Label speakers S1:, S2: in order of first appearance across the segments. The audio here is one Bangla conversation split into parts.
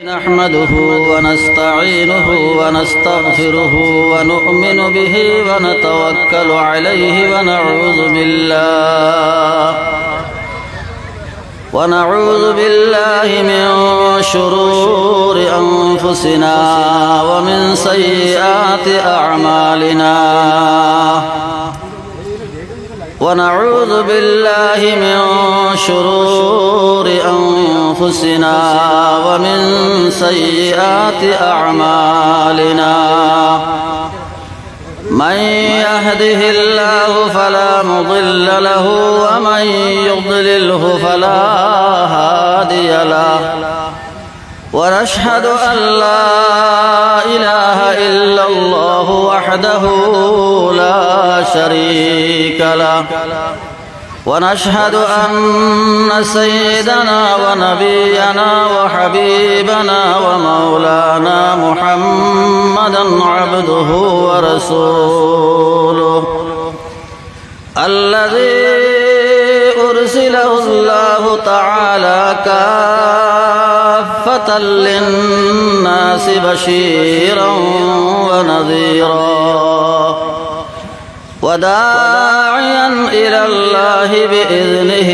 S1: نحمده ونستعينه ونستغفره ونؤمن به ونتوكل عليه ونعوذ بالله من شرور أنفسنا ومن سيئات أعمالنا ونعوذ بالله من شرور أنفسنا ومن سيئات أعمالنا من يهده الله فلا مضل له ومن يضلله فلا هادي له ونشهد أن لا إله إلا الله وحده لا شريك له ونشهد أن سيدنا ونبينا وحبيبنا ومولانا محمدا عبده ورسوله الذي أرسله الله تعالى كافة للناس بشيرا ونذيرا وداعيا إلى الله بإذنه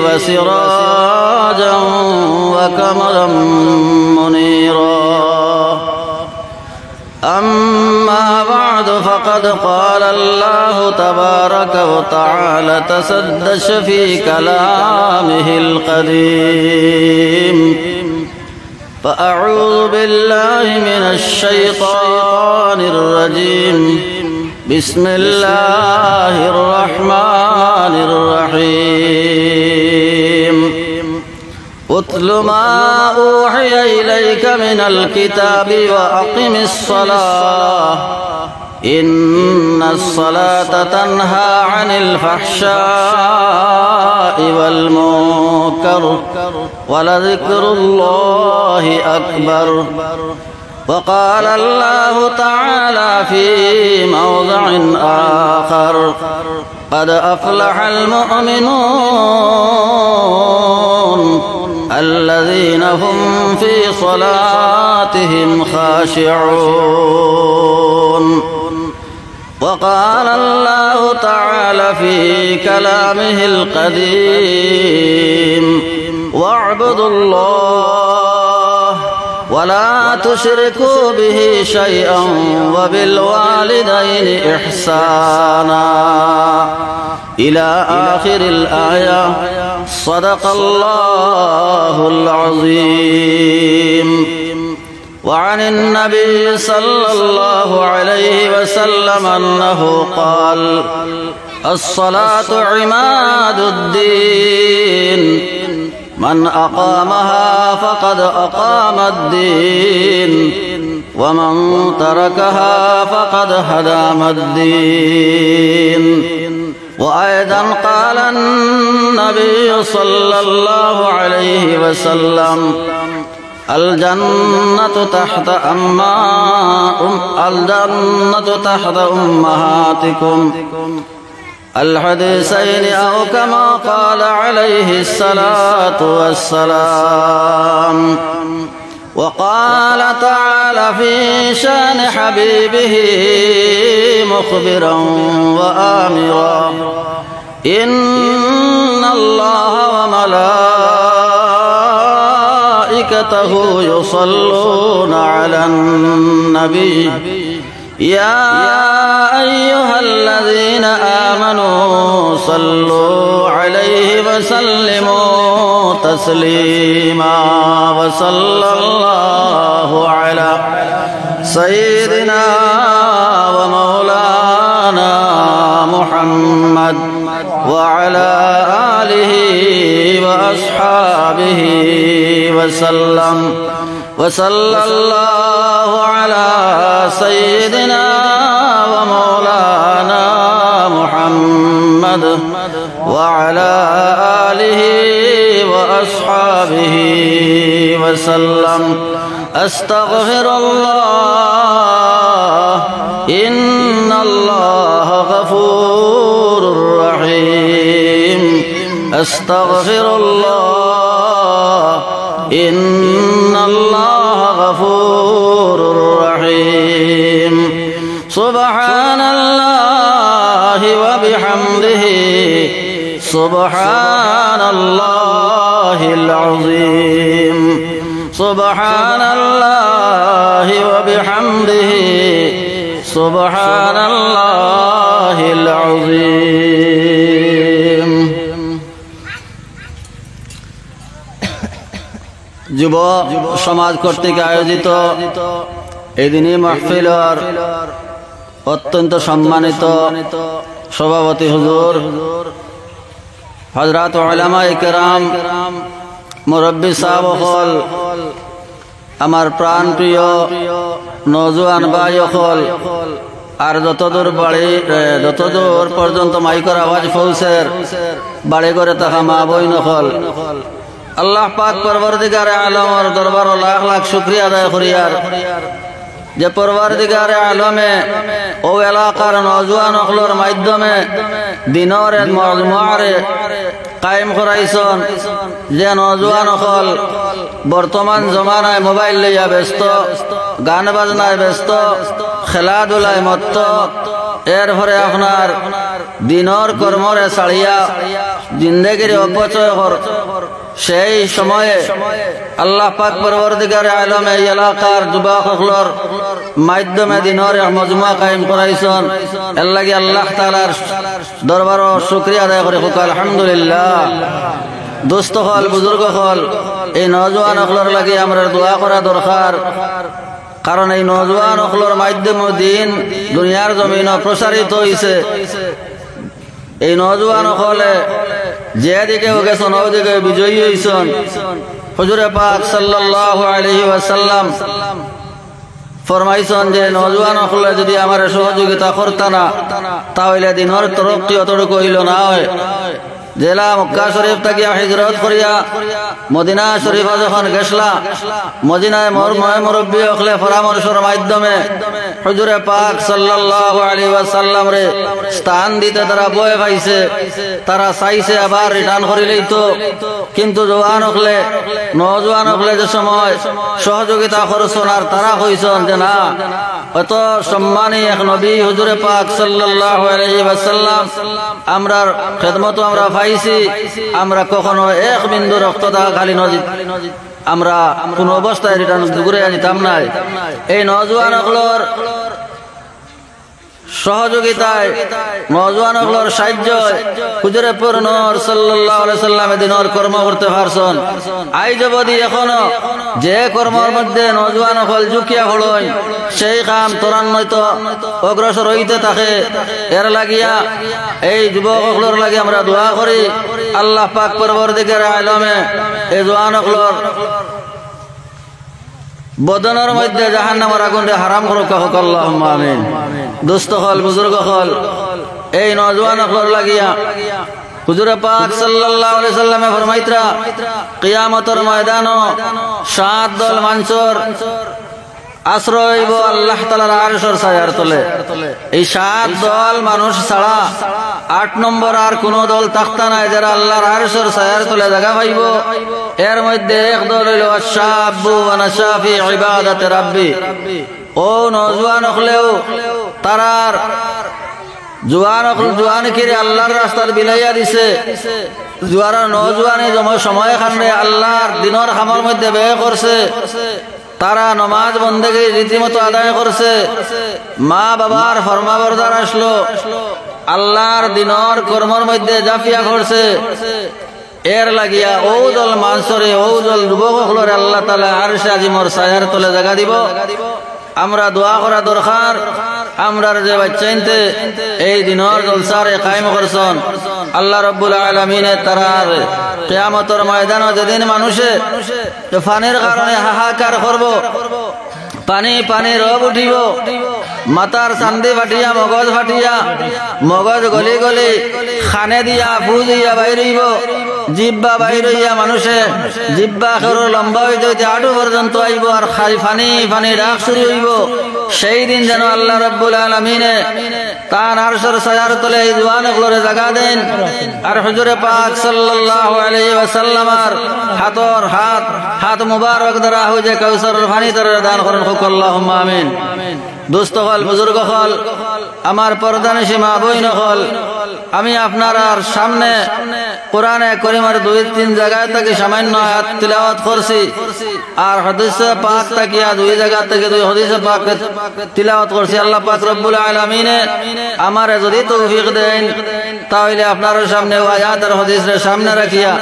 S1: وسراجا وقمرا منيرا أما بعد فقد قال الله تبارك وتعالى تسدش في كلامه القديم فأعوذ بالله من الشيطان الرجيم بسم الله الرحمن الرحيم اتل ما أوحي إليك من الكتاب وأقم الصلاة إن الصلاة تنهى عن الفحشاء والمنكر ولذكر الله أكبر وقال الله تعالى في موضع آخر قد أفلح المؤمنون الذين هم في صلاتهم خاشعون وقال الله تعالى في كلامه القديم واعبدوا الله ولا تشركوا به شيئا وبالوالدين إحسانا إلى آخر الآية صدق الله العظيم. وعن النبي صلى الله عليه وسلم أنه قال الصلاة عماد الدين من أقامها فقد أقام الدين ومن تركها فقد هدم الدين. وأيضا قال النبي صلى الله عليه وسلم الجنة تحت أمهاتكم الحديثين أو كما قال عليه الصلاة والسلام. وقال تعالى في شان حبيبه مخبرا وآمرا إن الله وملائكته يصلون على النبي يا أيها الذين آمنوا صلوا عليه وسلموا تسليما. وصلى الله على سيدنا ومولانا محمد وعلى آله وأصحابه وسلم. وصلى الله على سيدنا ومولانا محمد وعلى آله وأصحابه وسلم. أستغفر الله إن الله غفور رحيم. أستغفر الله إن الله العظيم سبحان الله وبحمده سبحان الله العظيم যুব সমাজ কর্তৃক আয়োজিত এই দিনই মাহফিলের অত্যন্ত সম্মানিত সভাপতি হুজুর হযরত উলামায়ে কেরাম মুরব্বী সাহেব হল আমার প্রাণ প্রিয় নওজোয়ান ভাই হল আর যতদূর পর্যন্ত মাইকের আওয়াজ পৌঁছের বাড়ি করে থাকা মা বোন হল আল্লাহ পাক পরবর্তীকারে আলমের দরবার লাখ লাখ শুকরিয়া আদায় করিয়ার যে পরবর্তীকারে আলমে ও এলাকার নওজোয়ান হলর মাধ্যমে দিনের মজমুআরে কায়েম করাইছেন যে নওজোয়ান হল বর্তমান জমানায় মোবাইল লইয়া ব্যস্ত, গান বাজনায় ব্যস্ত, খেলাধুলায় মত্ত, এরপরে আপনার দিনের কর্মরে ছাড়িয়া জিন্দেগির অপচয় সেই সময়ে আল্লাহ পাক পরবর্তীকারে আলমে এই এলাকার যুবকসকলের মাধ্যমে দিনের মজমুআ কায়েম করাইছেন। এর লাগি আল্লাহ তাআলার দরবার শুকরিয়া আদায় করে হোক আলহামদুলিল্লাহ। দোস্ত হল, বুজুর্গ হল, এই নওজোয়ান সকলের লাগি আমরা দোয়া করা দরকার, কারণ এই নওজোয়ান সকলের মাধ্যমে দিন দুনিয়ার জমিনে প্রসারিত হইছে। এই নওজোয়ান সকলে যেদিকে গেছেন ওদিকে বিজয়ী হইছেন। হুজুরে পাক সাল্লাল্লাহু আলাইহি ওয়াসাল্লাম ফরমাইছেন যে নওজোয়ান সকলে যদি আমার সহযোগিতা করতা না তাহলে দিনের তরক্কি অতটুকু হইল না হয়। জেলা মক্কা শরীফ থেকে হিজরত করিয়া মদিনা শরীফে যখন গেছলা, মদিনায় মুরব্বী হকলে পরামর্শের মাধ্যমে হুজুরে পাক সাল্লাল্লাহু আলাইহি ওয়াসাল্লাম রে স্থান দিতে তারা বয়ে পাইছে। তারা চাইছে আবার রিটার্ন করি লইতো, কিন্তু জওয়ান হকলে নওজোয়ান হকলে যে সময় সহযোগিতা করছেন আর তারা কইছেন যে না, অত সম্মানী এক নবী হুজুরে পাক সাল্লাল্লাহু আলাইহি ওয়াসাল্লাম আমরার খেদমত আমরা পাইছি, আমরা কখনো এক বিন্দু রক্ত দাগ খালি নজিদ আমরা কোন অবস্থায় রিটার্ন ঘুরে আনিতাম নাই। এই নওজোয়ান হকলর সহযোগিতায়, নওজোয়ান হকলর সাহায্য হুজুরে পুর নূর সাল্লাল্লাহু আলাইহি সাল্লাম দিনের কর্ম করতে পারছেন। আইজ অবধি এখনো যে কর্মের মধ্যে নওজোয়ান হকল ঝুঁকিয়া হলই সেই কাম ত্বরান্বিত অগ্রসর হইতে থাকে। এর লাগিয়া এই যুবক হকলর লাগি আমরা দোয়া করি, আল্লাহ পাক পরবর্তীকারে আলমে এই জওয়ান হকলর বদনের মধ্যে জাহান্নামের আগুনে হারাম করুক হোক আল্লাহুম্মা আমিন। দোস্ত হল, বুজুর্গ হল, এই নওজোয়ান হকলর লাগিয়া হুজুরে পাক সাল্লাল্লাহু আলাইহি সাল্লামে ফরমাইতরা কিয়ামতের ময়দানে 7 দল মানুষের আশ্রয় হইব আল্লাহ তাআলার আরশের ছায়ার তলে। এই 7 দল মানুষ ছাড়া 8 নম্বর আর কোন দল থাকতা নাই যারা আল্লাহর আরশের ছায়ার তলে জায়গা পাইব। এর মধ্যে এক দল হইল আশ-শাবু ওয়া নাশা ফি ইবাদাতি রাব্বি। ও নওজোয়ান হলেও তারার জোয়ান কিরে আল্লাহর রাস্তার বিলাইয়া দিছে। জোয়ারা নওজোয়ানে সময় খানে আল্লাহর দিনের খামের মধ্যে ব্যয় করছে। তারা নমাজ বন্দেগী রীতিমতো আদায় করছে, মা বাবার ফরমাবরদার আসলো, আল্লাহর দিনের কর্মের মধ্যে জাফিয়া করছে। এর লাগিয়া ও দল মানুষরে, ও দল যুবক হলরে আল্লাহ তাআলা আরশে আজিমর ছায়ার তলে জায়গা দিব। আমরা দোয়া করা দরকার, আমরার যে বাচ্চাইনতে এই দিনের জলসারে কায়েম করছেন আল্লাহ রাব্বুল আলামিনে তারার কিয়ামতের ময়দানে যেদিন মানুষে ফানির কারণে হাহাকার করব, পানি পানি রব উঠিব, মাথার চান্দি ফাটিয়া মগজ ফাটিয়া মগজ গলি গলি খানে দিয়া ফু দিয়া বাইর হইব, জিব্বা বাইর হইয়া মানুষে জিব্বা খেরো লম্বা হইতে হইতে আটু পর্যন্ত আইব আর খালি ফানি ফানি ডাক শুরু হইব। সেই দিন যেন আল্লাহ রাব্বুল আলামিনে তার আরশের ছায়ার তলে এই জওয়ানগুলোরে জায়গা দেন। আর হুজুরে পাক সাল্লাল্লাহু আলাইহি ওয়াসাল্লামের হাত মুবারক দ্বারা হয়ে যে কাউসারের পানি তার দান করেন। আল্লাহুম্মা আমিন। দোস্ত হল, বুজুর্গ হল, আমার পর্দানিশী মা বইন হল, আমি আপনার সামনে কোরআনে করিমের 2-3 জায়গায় থেকে সামান্য আয়াত তিলাওয়াত করছি, আর হাদিসে পাক তাকিয়া 2 জায়গা থেকে 2 হাদিসে পাক তিলাওয়াত করছি। আল্লাহ পাক রব্বুল আলামিনে আমারে যদি তৌফিক দেন, তাহলে আপনার সামনে আয়াত আর হাদিসের সামনে রাখিয়া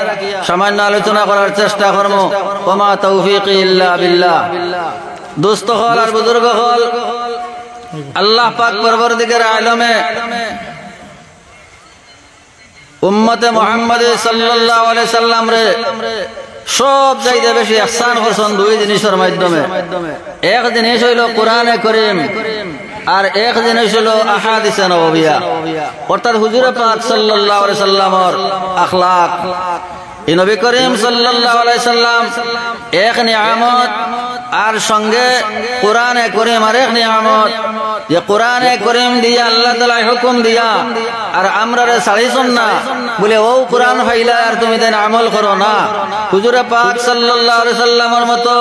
S1: সামান্য আলোচনা করার চেষ্টা করব। ওমা তৌফিকি ইল্লা বিল্লাহ। দোস্ত হল আর বুজুর্গ হল, আল্লাহ পাক পরবর্তীকার আলমে উম্মতে মুহাম্মদ সাল্লাল্লাহু আলাইহি সাল্লাম রে সব চাইতে বেশি ইহসান করছেন 2 জিনিসের মাধ্যমে। এক জিনিস হইল কোরআনে করিম, আর এক জিনিস হইল আহাদিসে নববিয়া, অর্থাৎ হুজুরে পাক সাল্লাল্লাহু আলাইহি সাল্লামের আখলাক। এই নবী করিম সাল্লাল্লাহু আলাইহি সাল্লাম এক নিয়ামত, আর সঙ্গে কোরআনে করিম আর এক নিয়ামত, যে কোরআনে করিম দিয়া আল্লাহ তাআলা হুকুম দিয়া আর আমরারে ছাড়িছন না বলে ও কোরআন ফাইলা আর তুমি দেন আমল করো না। হুজুরে পাক সাল্লাল্লাহু আলাইহি সাল্লামের মতো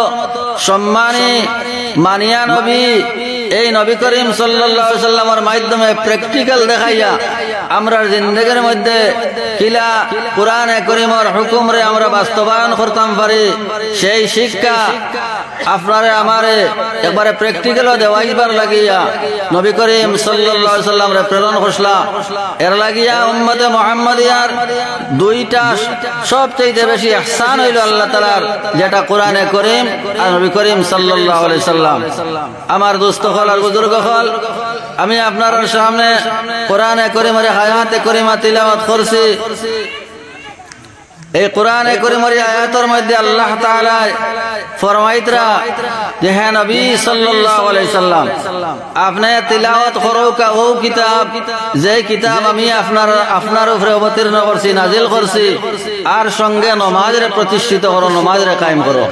S1: সম্মানী মানিয়া নবী এই নবী করিম সাল্লাল্লাহু আলাইহি সাল্লামের মাধ্যমে প্র্যাকটিক্যাল দেখাইয়া আমরার জিন্দেগির মধ্যে কিলা কোরআনে করিমের হুকুম রে আমরা বাস্তবায়ন করতাম পারি, সেই শিক্ষা আপনারে আমারে একবারে প্র্যাকটিক্যাল দেওয়াইবার লাগিয়া নবী করিম সাল্লাল্লাহু আলাইহি সাল্লাম রে প্রেরণ করছলা। এর লাগিয়া উম্মতে মুহাম্মাদিয়ার 2টা সবচেয়ে বেশি ইহসান হইল আল্লাহ তাআলার, যেটা কোরআনে করিম আর নবী করিম সাল্লাল্লাহু আলাইহি সাল্লাম। আমার দোস্ত হল আর বুজুর্গ হল, আমি আপনার সামনে কোরআনে করিমের আয়াতে করিমা তিলাওয়াত করছি। এই কোরআনে করিমের আয়াতের মধ্যে আল্লাহ তাআলা ফরমাইতরা যে হে নবী সাল্লাল্লাহু আলাইহি সাল্লাম, আপনি তিলাওয়াত করো কা ও কিতাব, যে কিতাব আমি আপনার উপরে অবতীর্ণ করছি, নাজিল করছি, আর সঙ্গে নামাজের প্রতিষ্ঠিত করো, নামাজের কায়েম করো।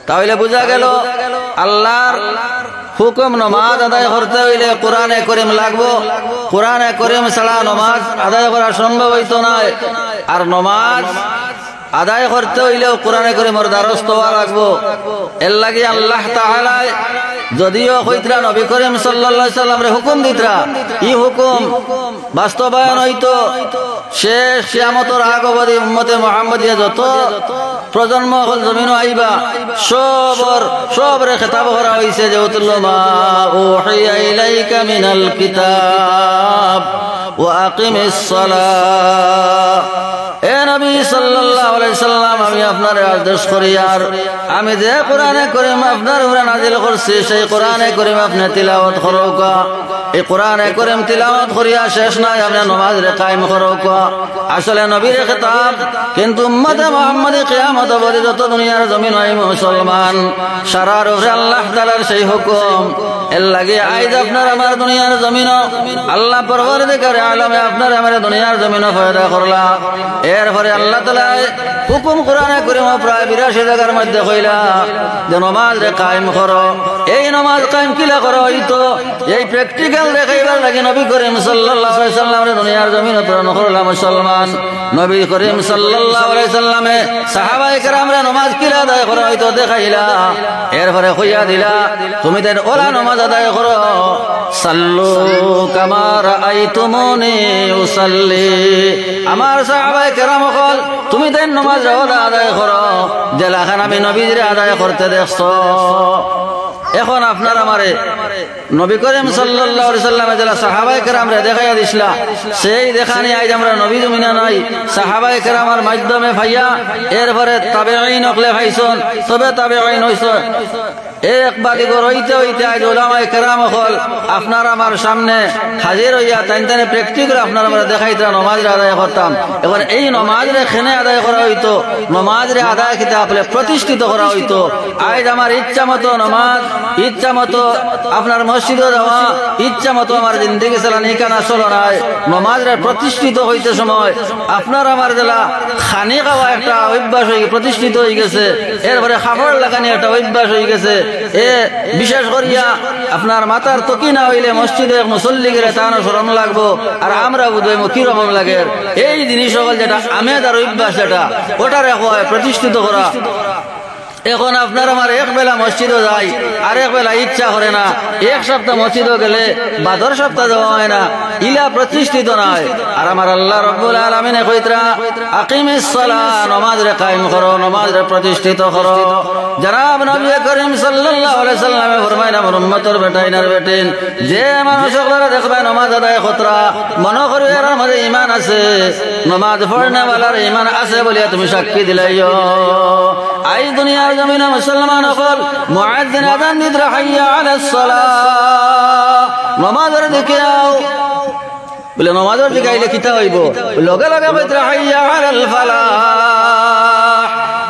S1: তাহলে বোঝা গেল আল্লাহর হুকুম নামাজ আদায় করতে হইলে কোরআনে করিম লাগবো। কোরআনে করিম ছাড়া নামাজ আদায় করা সম্ভব হইতো না, আর নামাজ আদায় করতে হইলেও কোরআনে করিমের দ্বারস্থ হওয়া লাগবো। এর লাগি আল্লাহ তাআলা যদিও কইতরা নবী করিম সাল্লাল্লাহু আলাইহি সাল্লাম রে হুকুম দিতরা, এই হুকুম বাস্তবায়ন হইতো শেষ কিয়ামতের আগ অবধি উম্মতে মুহাম্মাদিয়া যত প্রজন্ম জমিন আইবা সবরে খেতাব করা হইছে যে উতলু মা উহিয়া ইলাইকা মিনাল কিতাব ওয়া আকিমিস সালাহ। এ নবী সাল্লাল্লাহু আলাইহি সাল্লাম, আমি আপনারে আদেশ করি আর আমি যে কোরআনে করিম আপনার উপরে নাজিল করছি, সেই কোরআনে করিম আপনি তিলাওয়াত করো। এই কোরআনে করিম তিলাওয়াত করিয়া শেষ নাই, আপনি নামাজ রে কায়েম করো। আসলে নবীর খেতাব, কিন্তু উম্মতে মুহাম্মাদি কিয়ামত অবধি যত দুনিয়ার জমিন হয় মুসলমান, সারার উপরে আল্লাহ তাআলার সেই হুকুম। এর লাগে আজ আপনার আমার দুনিয়ার জমিন আল্লাহ পরবর্তীকার আলমে আপনার আমার দুনিয়ার জমিন পয়দা করলা। এরপরে আল্লাহ তাআলা হুকুম কোরআনে করিম প্রায় 82 জায়গার মধ্যে কইলা যে নামাজ রে কায়েম করো। এই নামাজ কায়েম কিলা করো, হইতো এই প্র্যাকটিক্যাল দেখাইবার লাগে নবী করিম সাল্লাল্লাহু আলাইহি সাল্লাম রে দুনিয়ার জমিন প্রেরণ করলা মুসলমান। নবী করিম সাল্লাল্লাহু আলাইহি সাল্লামে সাহাবায়ে কেরাম রে নামাজ কিলা আদায় করা হইতো দেখাইলা। এরপরে কইয়া দিলা তুমি দেন ওলা নামাজ আদায় করো, সাল্লু কামা রাআইতুমুনি উসাল্লি। আমার সাহাবায়ে কেরাম কল তুমি দেন নামাজ ওলা আদায় করো যেলাখান আমি নবীরে আদায় করতে দেখছো। এখন আপনার আমারে নবী করিম সাল্লাল্লাহু আলাইহি সাল্লামে যারা সাহাবায়ে কেরামরে দেখাইয়া দিছিলা, সেই দেখানি আজ আমরা নবী জমিনা নাই সাহাবায়ে কেরামের মাধ্যমে ভাইয়া, এরপরে তাবেঈন হকলে ভাইছন, তবে তাবেঈন হইছন। একবার হইতে হইতে আজ উলামায়ে কেরাম হল আপনার আমার সামনে হাজির হইয়া তাই প্র্যাকটিক্যাল আপনার আমরা দেখাইতা নামাজ আদায় করতাম। এখন এই নামাজ রে খেনে আদায় করা হইতো, নামাজ রে আদায় খেতে আপনি প্রতিষ্ঠিত করা হইতো। আজ আমার ইচ্ছা মতো নামাজ, ইচ্ছা মতো আপনার মসজিদে যাওয়া, ইচ্ছা মতো আমার জিন্দেগি চালান এখানে চলো নাই। নামাজ রে প্রতিষ্ঠিত হইতে সময় আপনার আমার জেলা খানি খাওয়া একটা অভ্যাস হয়ে প্রতিষ্ঠিত হয়ে গেছে, এরপরে খাবার লাগানি একটা অভ্যাস হয়ে গেছে। এ বিশেষ করিয়া আপনার মাথার তকি না হইলে মসজিদে মুসল্লি গেলে তার শরম লাগবো, আর আমরা বুঝবো কি রকম লাগে। এই জিনিস সকল যেটা আমেদ আর অভ্যাস, যেটা ওটারে হয় প্রতিষ্ঠিত করা। এখন আপনার আমার এক বেলা মসজিদও যাই, আর এক বেলা ইচ্ছা করে না, এক সপ্তাহ মসজিদও গেলে 12 সপ্তাহ যাওয়া হয় না, ইলা প্রতিষ্ঠিত নয়। আর আমার আল্লাহ রব্বুল আলামিনে কইতরা আকিমিস সালাহ, নামাজ রে কায়েম করো, নামাজ রে প্রতিষ্ঠিত করো। জনাব নবী করিম সাল্লাল্লাহু আলাইহি সাল্লামে ফরমাইন আমার উম্মতের বেটাইনার বেটিন যে মানুষগুলো দেখবে নামাজ আদায় কতরা মনে করবে এর মধ্যে ঈমান আছে, নামাজ পড়নে ওয়ালার ঈমান আছে বলিয়া তুমি সাক্ষী দিলাইও। আই দুনিয়ার জমিনে মুসলমান হল মুয়াজ্জিন আযান দিতরা হাইয়া আলাস সালাহ, নামাজের দিকে আও বলে নামাজের দিকে আইলে কিতা হইব, লগে লগে কইতরা হাইয়া আলাল ফালাহ,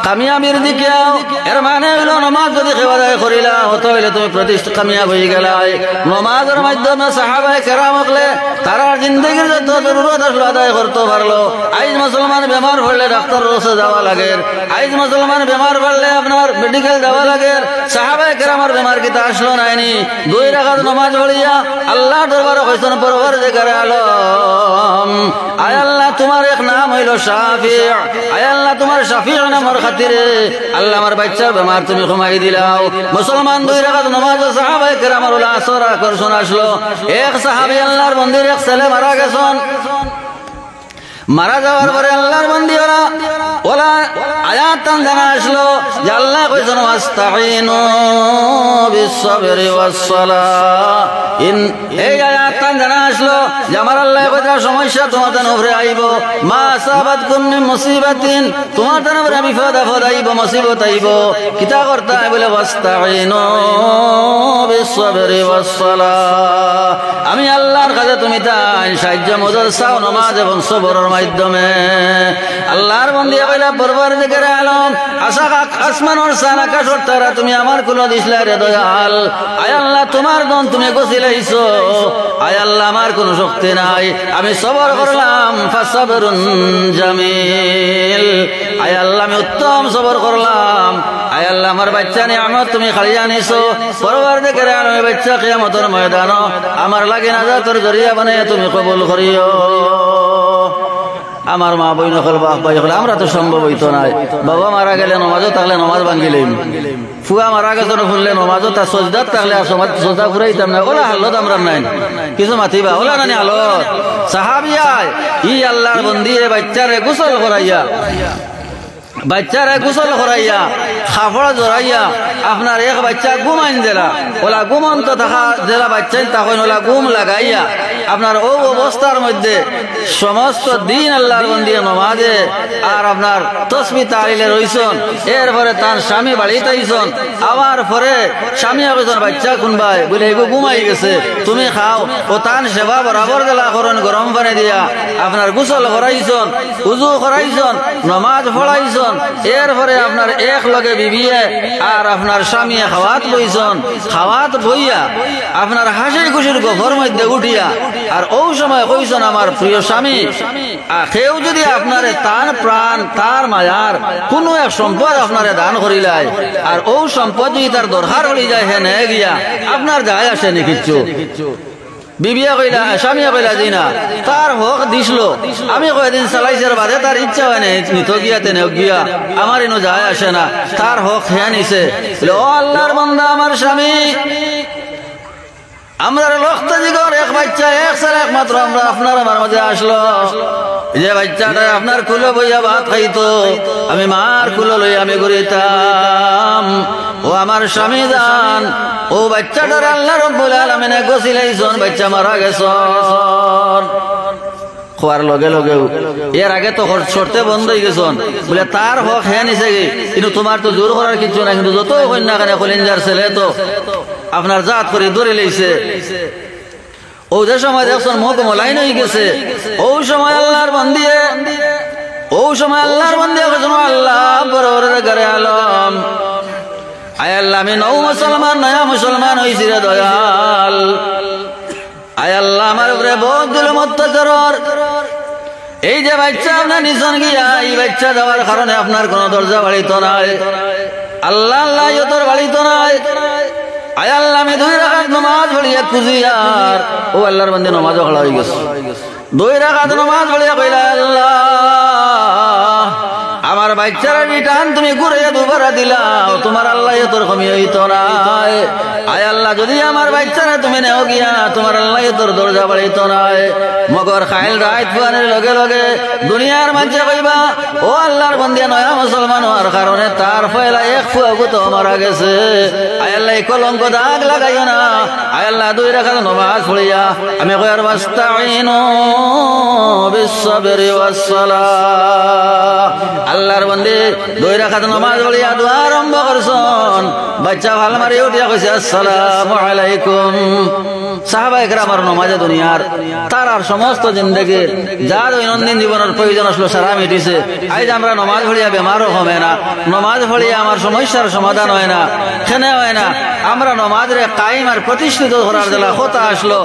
S1: কামিয়াবির দিকে আও। এর মানে হলো নামাজ যদি কেউ আদায় করিলা হতো হইলে তুমি প্রতিষ্ঠা কামিয়াব হয়ে গেলাই। নামাজের মাধ্যমে সাহাবায়ে কেরাম হলে তারা জিন্দগির যত জরুরত আসলো আদায় করতে পারলো। আইজ মুসলমান বেমার পড়লে ডাক্তার রোসে যাওয়া লাগে, আইজ মুসলমান বেমার পড়লে আপনার মেডিকেল যাওয়া লাগে। সাহাবায়ে কেরামের বেমার কিতা আসলো নাইনি, 2 রাকাত নামাজ পড়িয়া আল্লাহ দরবারে কইছেন পরওয়ারদিগারে আলম, আয় আল্লাহ তোমার এক নাম হইল শাফি, আয় আল্লাহ তোমার শাফি নামের খাতিরে আল্লাহ আমার বাচ্চার বেমার তুমি কমাই দিলাও। মুসলমান 2 রাকাত নামাজ সাহাবায়ে কেরামের ওলা আসর আকর্ষণ আসলো। এক সাহাবী আল্লাহর বন্দির এক ছেলে মারা গেছেন, মারা যাওয়ার পরে আল্লাহর বান্দি ওলা আয়াত জানা আসলো যে আল্লাহ কইছেন ওয়াস্তাঈনু বিস-সাবরি ওয়াস-সালাহ। এই আয়াত জানা আসলো যে আমার আল্লাহ কইতা সমস্যা তোমাদের উপরে আইব, মা আসাবাতকুম মিন মুসিবাতিন, তোমাদের উপরে বিপদ আপদ আইব, মুসিবত আইব, কিতা করতে হয় বলে ওয়াস্তাঈনু বিস-সাবরি ওয়াস-সালাহ। আমি আল্লাহর কাছে তুমি তাই সাহায্য মদদ চাও নামাজ এবং সবরের মাধ্যমে। আল্লাহর বান্দা কইলা পরওয়ারদিগারে আলম, আসমানের সান আকাশের তারা তুমি আমার কুলো দিছলা রে দয়াল, আয় আল্লাহ তোমার দন তুমি গছিলাইছো, আয় আল্লাহ আমার কোনো শক্তি নাই, আমি সবর করলাম, ফাসাবরুন জামিল, আয় আল্লাহ আমি উত্তম সবর করলাম, আয় আল্লাহ আমার বাচ্চা নিয়ামত তুমি খালি জানিছো, পরওয়ারদিগারে আলম এই বাচ্চা কিয়ামতের ময়দান আমার লাগে নাজাতের জরিয়া বানাইয়া তুমি কবুল করিও। আমার মা বই নকল বাপ ভাই হলে আমরা তো সম্ভব হইতো নাই, বাবা মারা গেলে নমাজও থাকলে নমাজ ভাঙ্গিলেন, ফুয়া মারা গেছে ফুললে নমাজও তার সজদাত থাকলে আর সজদা ফুরাইতাম না, ওলা হালত আমরা নাই কিছু মাতিবা ওলা নানি হালত। সাহাবিয়ায় ই আল্লাহর বন্দি বাচ্চারে গোসল করাইয়া, বাচ্চারা গোসল করাইয়া খাফড়া জড়াইয়া আপনার এক বাচ্চা ঘুমাইন দিলা, ওলা ঘুমন্ত থাকা জেলা বাচ্চাইন তখন ওলা ঘুম লাগাইয়া আপনার ও অবস্থার মধ্যে সমস্ত দিন আল্লাহর বন্দি নমাজে আর আপনার তসবিহ তাহলিলে রইছেন। এরপরে তার স্বামী বাড়িতে আইছেন, আবার পরে স্বামী কইছেন বাচ্চা কোনবাই বলে এগো ঘুমাই গেছে তুমি খাও, ও তান সেবা বরাবর গেলা করেন গরম পানি দিয়া আপনার গোসল করাইছেন, উজু করাইছেন, নমাজ পড়াইছেন। এরপরে আপনার এক লগে বিবিয়ে আর আপনার স্বামী খাওয়াত বইছেন, খাওয়াত বইয়া আপনার হাসি খুশির ঘর মধ্যে উঠিয়া আর ও সময় কইছেন আমার প্রিয় স্বামী, কেউ যদি আপনারে তার প্রাণ তার মায়ার কোনো এক সম্পদ আপনারে দান করিলাই আর ও সম্পদ যদি তার দরকার হয়ে যায় হে নে গিয়া আপনার যায় আসেনি কিচ্ছু। বিবিয়া কইলা স্বামীয়া কইলা জি না তার হক দিছিল, আমি কয়েকদিন চালাইছার বাদে তার ইচ্ছা হয় না নিত গিয়া তেনে গিয়া আমার এনো যায় আসে না, তার হক হে নিছে। ও আল্লাহর বান্দা আমার স্বামী, আমরা লক্ষ্য জিগর এক বাচ্চা এক ছেলে একমাত্র আমরা আপনার আমার মাঝে আসলো, যে বাচ্চাটা আপনার কুলো বইয়া ভাত খাইতো আমি মার কুলো লই আমি ঘুরিতাম, ও আমার স্বামী জান ও বাচ্চাটার আল্লাহ রব্বুল আলামিনে গছিলাইছেন, বাচ্চা মারা গেছেন। খোয়ার লগে লগেও এর আগে তো সরতে বন্ধ হয়ে গেছেন বলে তার হক হ্যাঁ নিছে কিন্তু তোমার তো জোর করার কিছু না, কিন্তু যত কন্যা কানে কলিঞ্জার ছেলে তো আপনার জাত করে ধরে লইছে। ও যে সময় দেখছেন মুখ মলাইন হয়ে গেছে, ও সময় আল্লাহর বান্দিয়ে ও সময় আল্লাহর বান্দিয়ে আল্লাহ পরওয়ারদিগারে আলম, আয় আল্লাহ আমি নও মুসলমান নয়া মুসলমান হইছি রে দয়াল, আয় আল্লাহ আমার উপরে বহুত জুলুম অত্যাচার, এই যে বাচ্চা আপনার নিছন গিয়া এই বাচ্চা দেওয়ার কারণে আপনার কোন দরজা বাড়িত নাই, আল্লাহ আল্লাহ তোর বাড়িত নাই, আয় আল্লাহ আমি 2 রাকাত নামাজ পড়িয়া খুঁজিয়ার ও আল্লাহর বান্দা নামাজও খড়া হয়ে গেছে, 2 রাকাত নামাজ পড়িয়া কইলা আল্লাহ আমার বাচ্চারা রিটার্ন তুমি ঘুরে দুবারা দিলাও, তোমার আল্লাহ তোর কমি হইতো না। আয় আল্লাহ, যদি আমার বাচ্চারা তুমি নেও গিয়া, তোমার আল্লাহ তোর দরজা বাড়িতো না। মগর খাইল রাত ফুয়ানের লগে লগে দুনিয়ার মাঝে কইবা, ও আল্লাহর বন্দিয়া নয়া মুসলমান হওয়ার কারণে তার ফয়লা এক ফুয়াগু তো মারা গেছে। আয় আল্লাহ, কলঙ্ক দাগ লাগাইও না। আয় আল্লাহ, 2 রাকাত নামাজ পড়িয়া আমি কয়ার বাস্তাইনু বিসসাবরি ওয়াসসালাহ। আল্লাহর বন্দে 2 রাকাত নামাজ পড়িয়া দোয়া আরম্ভ করছন, বাচ্চা ভাল মারি উঠিয়া কইছে আসসালামু আলাইকুম। সাহাবায়ে কেরামের নামাজে দুনিয়ার তার আর সমস্ত জিন্দেগির যা দৈনন্দিন জীবনের প্রয়োজন আসলো সারা মিটিছে। আজ আমরা নামাজ পড়িয়া বেমারও হবে না, নামাজ পড়িয়া আমার সমস্যার সমাধান হয় না, খেনে হয় না। আমরা নামাজরে কায়েম আর প্রতিষ্ঠিত করার জেলা কথা আসলো,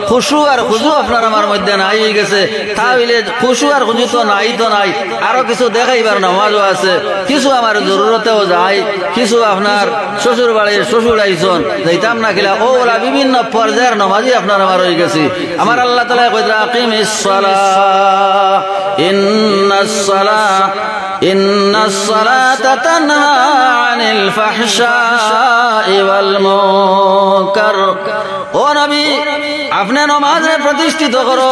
S1: খুশু আর খুজু আপনার আমার মধ্যে নাই হয়ে গেছে। তাহলে খুশু আর খুজু তো নাই তো নাই, আরো কিছু দেখাইবার নামাজও আছে, কিছু আমার জরুরতেও যায়, কিছু আপনার শ্বশুর বাড়ির শ্বশুর আইসন যাইতাম না কিলা, ওরা বিভিন্ন পর্যায়ের নামাজই আপনার আমার হয়ে গেছি। আমার আল্লাহ তাআলা কইরা আকিমিস সালাহ ইন্নাস সালাতা তানহা আনিল ফাহশাই ওয়াল মুনকার। ও নবী, আপনি নামাজে প্রতিষ্ঠিত করো,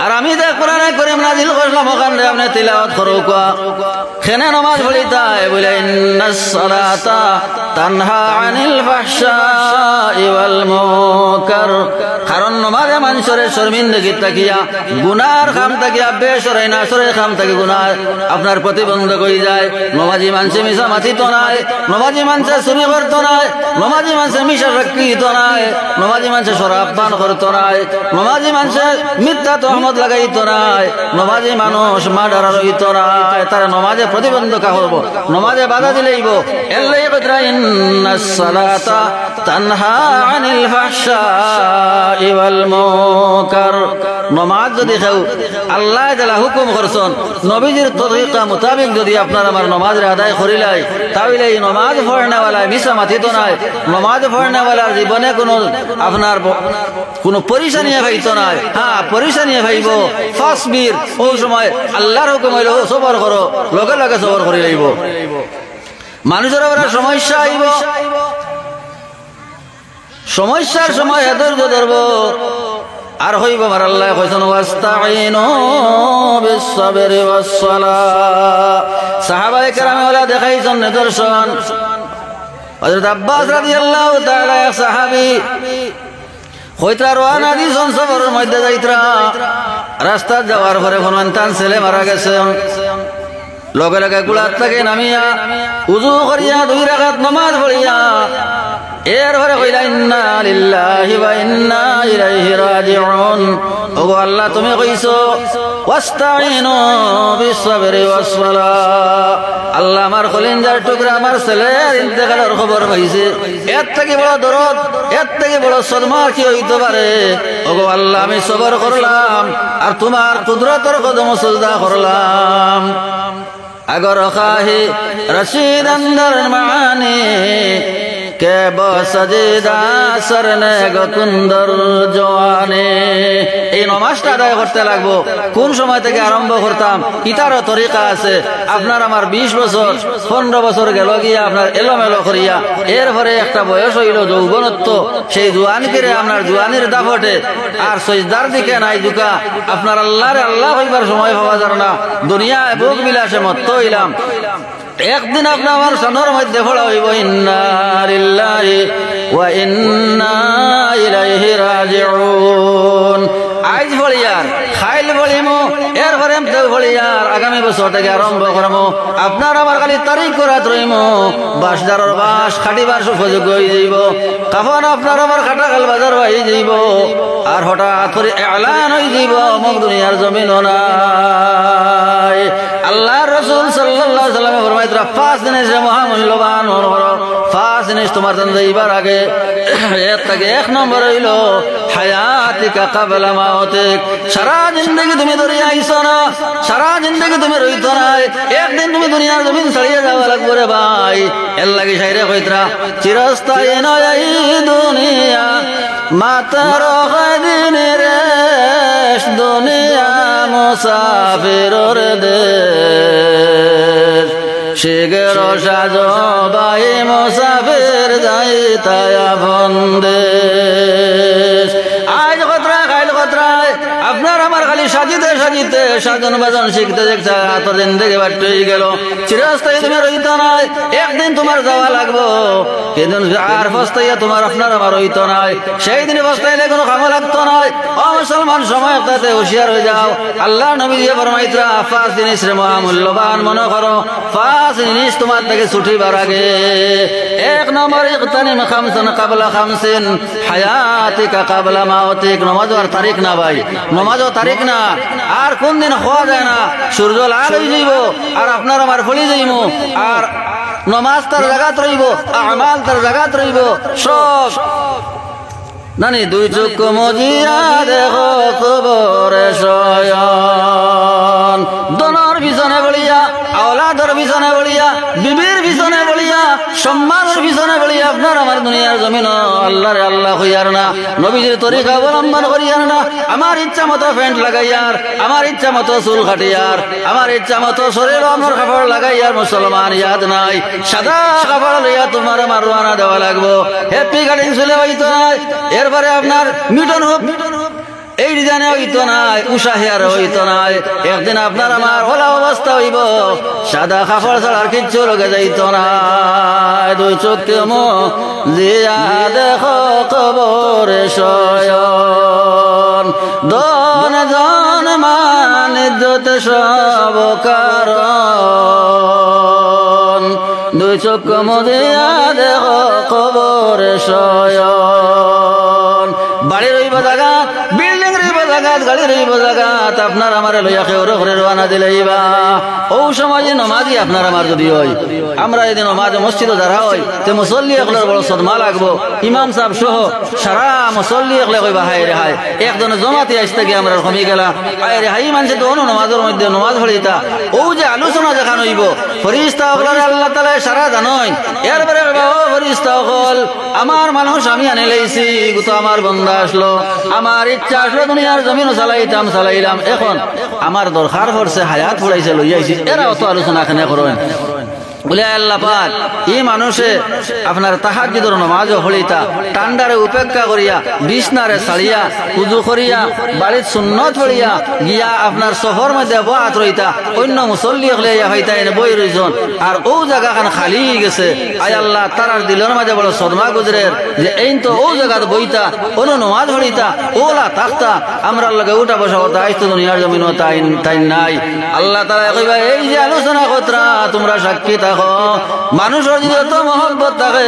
S1: আর আমি যে কোরআনে কারীম নাযিল করলাম ওখানে আপনি তিলাওয়াত করো। খেনে নামাজ পড়িতায় বলে ইন্নাস সালাতা তানহা আনিল ফাহশাই ওয়াল মুনকার। কারণ নামাজে মানুষের শর্মিন্দগি তাকিয়া, গুনার কাম তাকিয়া, বেসরাই না সরে কাম তাকি গুনাহ আপনার প্রতিবন্ধক হয়ে যায়। নমাজি মানুষে মিশা মাথিত নাই, নমাজি মানুষে চুরি করতো নাই, নমাজি মানুষে মিশা রাখিত নাই, নমাজি মানুষে শরাব পান করতো নাই, নমাজি মানুষে মিথ্যা তহমত লাগাইতো নাই, নমাজি মানুষ মার্ডার হইতো নাই। তারা নমাজে প্রতিবন্ধক করবো, নমাজে বাধা দিলেইব। এল্লাই কতরা ইন্নাস সালাতা তানহা আনিল ফাহশাই ওয়াল মুনকার। নমাজ যদি খাও আল্লাহ তাআলা হুকুম করছেন, নবীজির তরিকা মোতাবেক যদি আপনার আমার নমাজের আদায় করিলাই, তাহলে এই নমাজ পড়নেওয়ালা মিশা মাথিত নাই, নমাজ পড়নেওয়ালার জীবনে কোনো আপনার কোনো পরিশানি ভাইতো নাই। হ্যাঁ, পরিশানি ভাইব ফাসবির, ও সময় আল্লাহর হুকুম হইল সবর করো, লগে লগে সবর করে লইব। মানুষের ওপরে সমস্যা আইব, সমস্যার সময় ধৈর্য ধরব আর হইব। আমার আল্লাহ কইছেন ওয়াস্তাইনু বিসসাবরি ওয়াসসালাহ। সাহাবায়ে কেরামে ওরা দেখাইছেন নিদর্শন। হযরত আব্বাস রাদিয়াল্লাহু তাআলা এক সাহাবী কইতরা রওনা দিছেন সফরের মধ্যে যাইতরা, রাস্তা যাওয়ার পরে ফরমানতান ছেলে মারা গেছে। লগে লগে গুলার থেকে নামিয়া উযু করিয়া 2 রাকাত নামাজ পড়িয়া এরপরে কইলা ইন্না লিল্লাহি ওয়া ইন্না ইলাইহি রাজিউন। ওগো আল্লাহ, তুমি কইছো ওয়াস্তাইনু বিসসাবরি ওয়াসসালাহ। আল্লাহ, আমার কলিজার টুকরা আমার ছেলের ইন্তেকালের খবর পাইছে, এর থেকে বড় দরদ, এর থেকে বড় সদমা কি হইতে পারে? ওগো আল্লাহ, আমি সবর করলাম আর তোমার কুদরতের কদম সিজদা করলাম। अगर खाही रशीद अंदर मानी के बसजिदा सरने गुंदर जवानी। এই নমাজটা আদায় করতে লাগবো। কোন সময় থেকে আরম্ভ করতাম ইতারও তরিকা আছে। আপনার আমার 20 বছর 15 বছর গেল গিয়া আপনার এলোমেলো করিয়া এরপরে একটা বয়স হইল যৌবনত্ব, সেই জোয়ানকে আপনার জোয়ানির দাফটে আর সজদার দিকে নাই ঝুঁকা, আপনার আল্লাহরে আল্লাহ হইবার সময় পাওয়া যাবে না, দুনিয়া ভোগ বিলাসে মত্ত হইলাম। একদিন আপনার আমার সনর মধ্যে পড়া হইব ইন্না লিল্লাহি ওয়া ইন্না ইলাইহি রাজিউন। আজ ভলিয়ার খাইল বলিমো, এরপরে ভলিয়ার আগামী বছর থেকে আরম্ভ করবো। আপনার আমার খালি তারিখ করাত রইমো, বাসদারর বাস খাটিবার সুযোগ হয়ে যাইব, কাফন আপনার আমার খাটাকাল বাজার হয়ে যাইব, আর হঠাৎ করে এলান হয়ে যাইব অমুক দুনিয়ার জমিন নাই। আল্লাহ রাসূল সাল্লাল্লাহু আলাইহি ওয়াসাল্লাম ফরমাইতরা 5 জিনিস মহামূল্যবান, 5 জিনিস তোমার জন্য যাইবার আগে। এর থেকে 1 নম্বর হইল হায়াতিকা ক্বাবলা মাউতিক। সারা জিন্দেগি তুমি দুনিয়া আইছো না, সারা জিন্দেগি তুমি রইতো না, একদিন তুমি দুনিয়ার জমিন ছাড়িয়ে যাওয়া লাগবে রে ভাই। এর লাগি শায়রে কইতরা চিরস্থায়ী নয় এই দুনিয়া, মাতার কদিনের রেশ, দুনিয়া মুসাফিরের দেশ। শিগের সাজো ভাই মুসাফির যাই তায়া বন্দেশ আজ কতরা খাইল কতরায় আপনার আমার খালি সাজিতে সাজিতে সাজন বাজন শিখতে দেখতে তোর জিন্দগি বাট হয়ে গেল চিরস্থায়ী তুমি রইত নাই একদিন তোমার যাওয়া লাগবো কিন্তু আর ফস্তাইয়া তোমার আপনার আমার রইত নাই সেই দিন ফস্তাইলে কোনো কামো লাগতো নয় ও মুসলমান সময় তাতে হুঁশিয়ার হয়ে যাও আল্লাহ নবী দিয়ে ফরমাইতরা 5 জিনিস রে মহামূল্যবান মনে করো 5 জিনিস তোমার থেকে ছুটিবার আগে 1 নম্বর ইগতানিম খামসান ক্বাবলা খামসিন হায়াতিকা ক্বাবলা মাউতিক নামাজ আর তারিখ না ভাই নামাজ ও তারিখ না আর কোন দিন হওয়া যায় না সূর্য লাল হয়ে যাইব আর আপনার আমার ফলি যাইব আর নামাজ তার জায়গাত রইব আমাল তার জায়গাত রইব সব নানি দুই চোখ মজিয়া দেখো কবরে শয়ন দনর বিছনে বলিয়া আওলাদর বিছনে বলিয়া বিবির বিছনে বলিয়া সম্মানের বিছনে বলিয়া আপনার আমার দুনিয়ার জমিন আল্লাহরে আল্লাহ হইয়ার না নবীজির তরিকা অবলম্বন করিয়ার না আমার ইচ্ছা মতো প্যান্ট লাগাইয়ার আমার ইচ্ছা মতো চুল কাটিয়ার আমার ইচ্ছা মতো শরীর আমার কাপড় লাগাইয়ার মুসলমান ইয়াদ নাই সাদা কাপড় লইয়া তোমার আমার রওনা দেওয়া লাগবো হ্যাপি কাটিং চলে হইতো নাই এরপরে আপনার মিটন হোক এই ডিজাইনে হইতো নাই উষা হেয়ার হইতো নাই একদিন আপনার আমার ওলা অবস্থা হইব সাদা কাপড় ছাড়া আর কিচ্ছু লগে যাইতো না দুই চোখে দিয়া দেখো কবরে শয়ন দন জন মান ইজ্জত সব কারণ দুই চোখ দিয়া দেখো কবরে শয়ন বাড়ি রইব জায়গা বিল্ডিং রইব জায়গা গাড়ি রইব জায়গা আপনার আমার লইয়া কেউরে ঘরে রওনা দিলেইবা ও সময় নমাজি আপনার আমার যদি হয় আমরা যদি নমাজ মসজিদে যারা হয় তে মুসল্লি একলার বড় সদমা লাগবো ইমাম সাহেব সহ সারা মুসল্লি একলা কইবা হায় রে হায় একজনে জমাতে আসতে গিয়ে আমরা কমে গেলা হায় রে হাই মানুষে তো নমাজের মধ্যে নমাজ পড়িতা ও যে আলোচনা দেখানো হইব ফরিস্তা একলার আল্লাহ তাআলা সারা জানোই এরপরে ও ফরিস্তা হল আমার মানুষ আমি আনে লইছি তো আমার বন্ধা আসলো আমার ইচ্ছা আসলো দুনিয়ার জমিন চালাইলাম এখন আমার দরকার পড়ছে হায়াত ফুরাইছে লইয়াইছি এরা অত আলোচনা এখানে করেন বলে আল্লাহ পাক এই মানুষে আপনার তাহাজ্জুদের নামাজ হলিতা টান্ডারে উপেক্ষা করিয়া বিছনারে ছাড়িয়া উযু করিয়া বাড়ির সুন্নত পড়িয়া গিয়া আপনার শহর মধ্যে বাত রইতা অন্য মুসল্লি হলে হইতা এনে বই রইজন আর ও জায়গাখান খালি গেছে আয় আল্লাহ তারার দিলের মাঝে বড় সদমা গুজরের যে এইন তো ও জায়গাত বইতা অন্য নামাজ হলিতা ওলা তাখতা আমরা লগে উঠা বসা হতা আইতো দুনিয়ার জমিন তাই নাই আল্লাহ তাআলা কইবা এই যে আলোচনা কতরা তোমরা সাক্ষী মানুষের যদি এত মহব্বত থাকে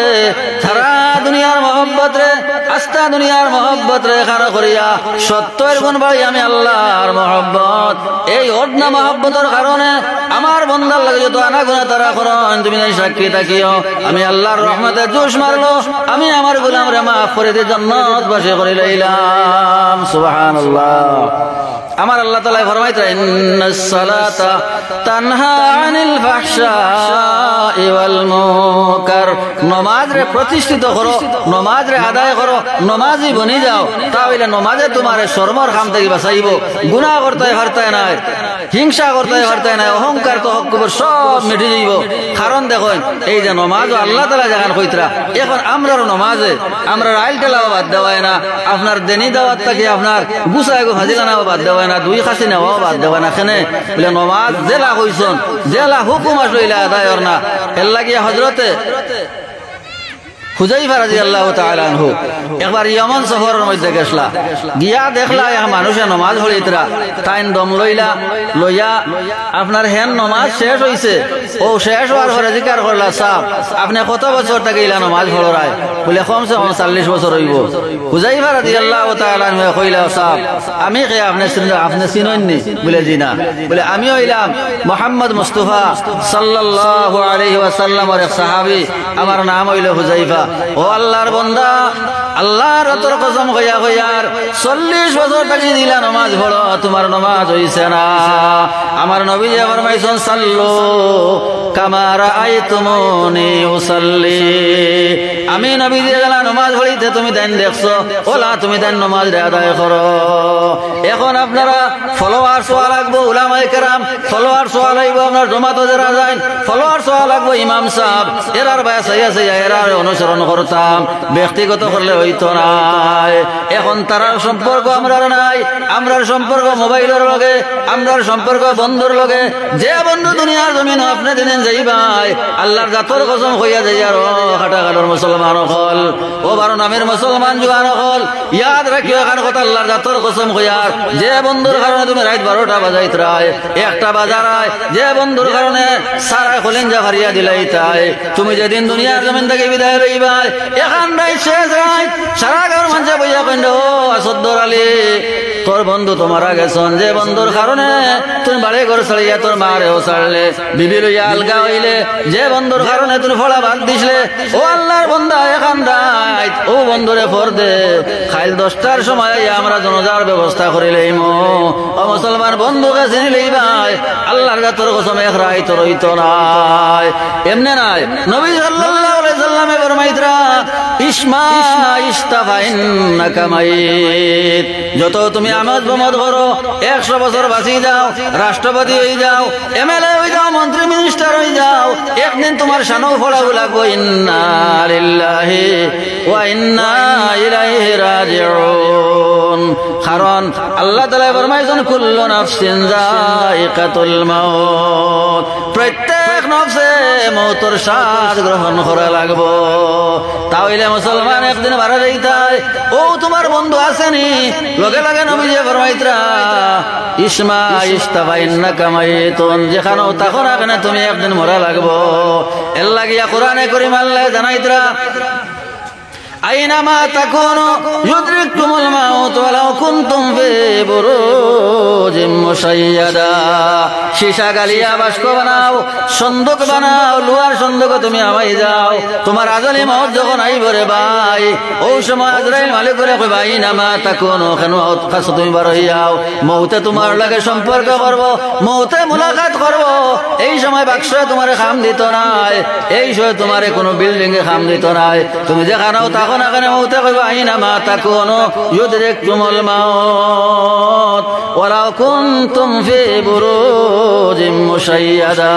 S1: সারা দুনিয়ার মহব্বত রে আস্তা দুনিয়ার মহব্বত রে খানা করিয়া সত্যের গুণ বাড়ি আমি আল্লাহর মহব্বত এই অডনা মহব্বতের কারণে আমার বন্দার লাগে যত আনা গুণা তারা করেন তুমি সাক্ষী থাকিও আমি আল্লাহর রহমতে জোশ মারলো আমি আমার গোলাম রে মাফ করে দিয়ে জান্নাত বাসী করে লইলাম সুবহানাল্লাহ আমার আল্লাহ তাআলা ফরমাইতেন ইন্নাস সালাতা তানহা আনিল ফাহশাই ওয়াল মুনকার নামাজ রে প্রতিষ্ঠিত করো নামাজ রে আদায় করো নামাজি বনি যাও তাহলে নামাজে তোমার শরমর কাম থেকে বাঁচাইব গুনাহ করতে পারতে নাই হিংসা করতে পারতে নাই অহংকার তো হকবর সব মিটে যাইব কারণ দেখুন এই যে নামাজ আল্লাহ তাআলা জাহান কইতরা এখন আমরার নামাজে আমরা আইল তেলাওয়াত বাদ দেওয়ায় না আপনার দেনি দাওয়াত থেকে আপনার গুছায় গো হাজিরা নাও বাদ দেওয়ায় না দুই খাসি নেওয়া বাদ দেওয়া না কেনে বলে নমাজ জেলা হইছন জেলা হুকুম আসলো ইলা আদায় না এর লাগিয়ে হজরতে হুযায়ফা রাদিয়াল্লাহু তাআলা আনহু একবার ইয়মন শহরের মধ্যে গেছলা গিয়া দেখলা এক মানুষে নামাজ পড়িতরা তাইন দম লইয়া আপনার হেন নামাজ শেষ হইছে ও শেষ হওয়ার পরে জিকির করলা সাহেব আপনি কত বছর থেকে ইলা নামাজ পড়রায় বলে কমসে কম 40 বছর হইব হুযায়ফা রাদিয়াল্লাহু তাআলা আনহু কইলা সাহেব আমি কে আপনি চিনেননি বলে জি না বলে আমি হইলাম মুহাম্মদ মুস্তাফা সাল্লাল্লাহু আলাইহি ওয়াসাল্লামের এক সাহাবী আমার নাম হইল হুযায়ফা ও আল্লাহর বান্দা আল্লাহর তোর কসম কইয়ার 40 বছর থেকে দিলা নামাজ পড়ো তোমার নামাজ হইছে না আমার নবী যে ফরমাইছেন সাল্লু কামা রাআইতুমুনি উসাল্লি। আমি নবী দিয়ে গেলাম নামাজ পড়িতে, তুমি দেন দেখছো, ওলা তুমি দেন নামাজ আদায় করো। এখন আপনারা ফলোয়ার সোয়া লাগবো, উলামায়ে কেরাম ফলোয়ার সোয়া লাগবো, আপনার জমাত যারা যায় ফলোয়ার সোয়া লাগবো, ইমাম সাহেব এরার বায়া সাইয়া সাইয়া এরার অনুসরণ করতাম, ব্যক্তিগত করলে হইতো নাই। এখন তারার সম্পর্ক আমরার নাই, আমরার সম্পর্ক মোবাইলের লগে, আমরার সম্পর্ক বন্ধুর লগে। যে বন্ধু দুনিয়ার জমিন আপনি দিন যাই ভাই, আল্লাহর জাতর কসম হইয়া যাই আর খাটাঘাটের মুসলমান হল, ও বারো নামের মুসলমান জুয়ান হল, ইয়াদ রাখিও এখান কথা আল্লাহর জাতর কসম হইয়ার। যে বন্ধুর কারণে তুমি রাত 12টা বাজাইত রায়, 1টা বাজারায়, যে বন্ধুর কারণে সারা কলিঞ্জা হারিয়া দিলাই তাই, তুমি যেদিন দুনিয়ার জমিন থেকে বিদায় রইবাই, এখান রায় শেষ রায় সারা গাঁর মানুষে বইয়া কইল ও আসদ্দর আলী তোর বন্ধু তোমারা গেছন, যে বন্ধুর কারণে তুমি বাড়ি ঘর ছাড়িয়া তোর মারেও ছাড়লে, বিবি লইয়া আলগা হইলে, যে বন্ধুর কারণে তুমি ফলা ভাত দিসলে, ও আল্লাহর বন্ধা এখান রায় ও বন্ধুরে ফর দে, খাইল 10টার সময় আমরা জনজার ব্যবস্থা করিলেইম। ও মুসলমান বন্ধুকে চিনিলেই ভাই, আল্লাহর জাতর কসম এক রায় তোর হইতো নাই, এমনে নাই। নবী সাল্লাল্লাহু আলাইহি সাল্লামে ফরমাইতরা ইসমা ইস্তাফা ইন্নাকা মাইত, যত তুমি আমোদ প্রমোদ করো 100 বছর বাঁচি যাও, রাষ্ট্রপতি হয়ে যাও, এমএলএ হয়ে যাও, মন্ত্রী মিনিস্টার হয়ে যাও, একদিন তোমার শানও ফলাবো লাগবো। ইন্না লিল্লাহি ওয়া ইন্না ইলাইহি রাজিউন। কারণ আল্লাহ তাআলা ফরমাইছেন কুল্লু নাফসিন যায়িকাতুল মাউত, প্রত্যেক নফসে মওতের স্বাদ গ্রহণ করা লাগবো। তাহলে মুসলমান একদিন মারা যাইতাই, ও তোমার বন্ধু আসেনি লগে লগে নবীজি ফরমাইতরা ইসমা ইস্তাফা ইন্নাকা মাইতুন, যেখানেও থাকো না কেন তুমি একদিন মরা লাগবো। এর লাগিয়া কোরআনে কারীম আল্লাহ জানাইতরা আইনামা তাকুনু ইউদরিকুমুল মাউত ওয়ালাউ কুনতুম ফি বুরুজিম মুশাইয়াদা। সীসা গালিয়া বাস্ক বানাও, সন্দুক বানাও, লোহার সন্দুক তুমি আমাই যাও, তোমার আজলি মওত যখন আইব রে ভাই, ওই সময় আজরাইল মালিক করে কইবা আইনামা তাকুনু, কেন কাছে তুমি বার হইয়াও, মওতে তোমার লাগে সম্পর্ক করব, মওতে মুলাকাত করব। এই সময় বাক্সে তোমারে খাম দিত নাই, এই সময় তোমারে কোনো বিল্ডিং এ খাম দিত নাই, তুমি যেখানেও থাকো না কেন মওতে কইবা আইনামা তাকুনু ইউদরিকুমুল মাউত ওয়ালাউ কুনতুম ফি বুরুজিম মুশাইয়াদা।